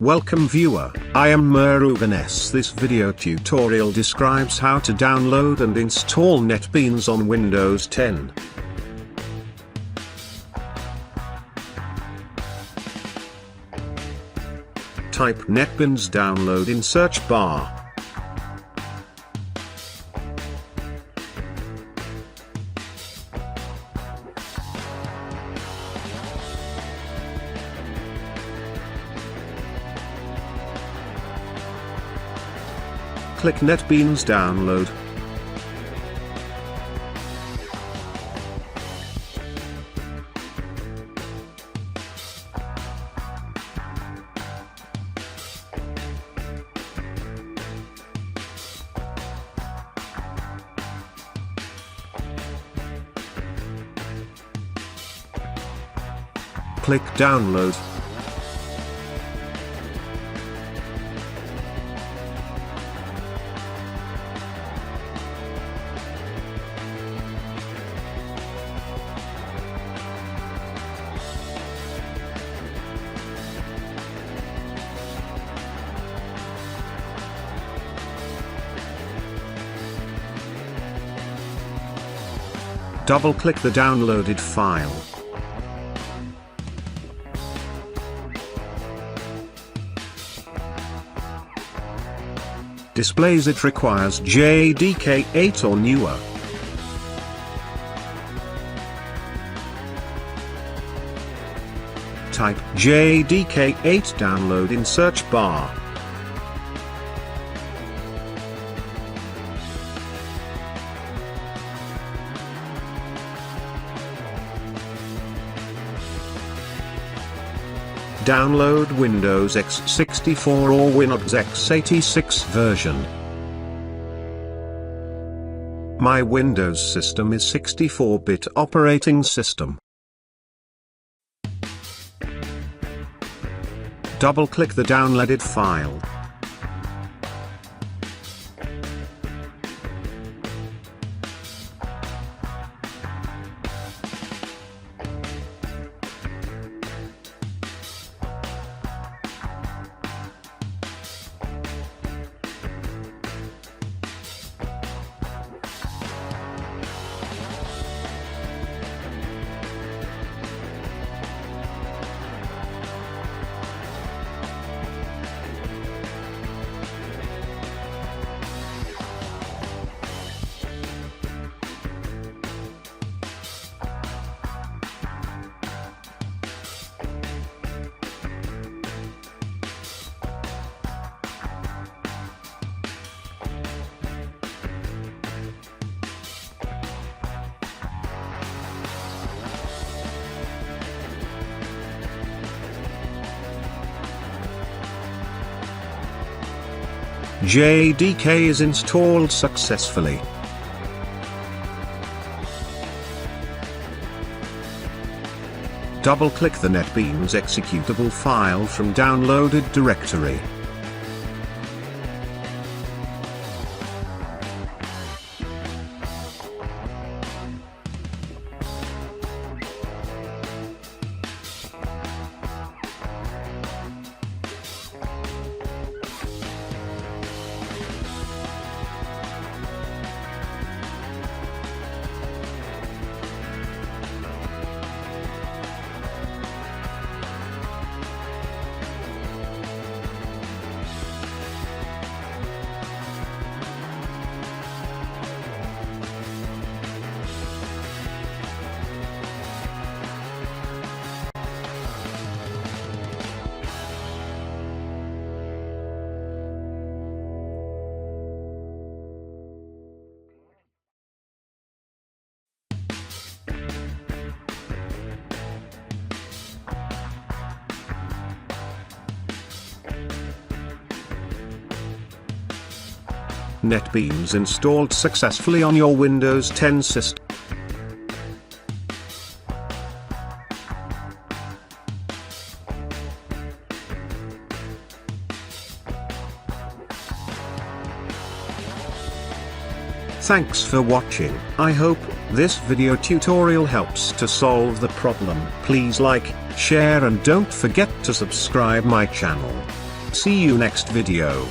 Welcome viewer, I am Murugan. This video tutorial describes how to download and install NetBeans on Windows 10. Type NetBeans download in search bar. Click NetBeans download. Click download. Double-click the downloaded file. Displays it requires JDK 8 or newer. Type JDK 8 download in search bar. Download Windows x64 or Windows x86 version. My Windows system is 64-bit operating system. Double-click the downloaded file. JDK is installed successfully. Double-click the NetBeans executable file from downloaded directory. NetBeans installed successfully on your Windows 10 system. Thanks for watching. I hope this video tutorial helps to solve the problem. Please like, share and don't forget to subscribe my channel. See you next video.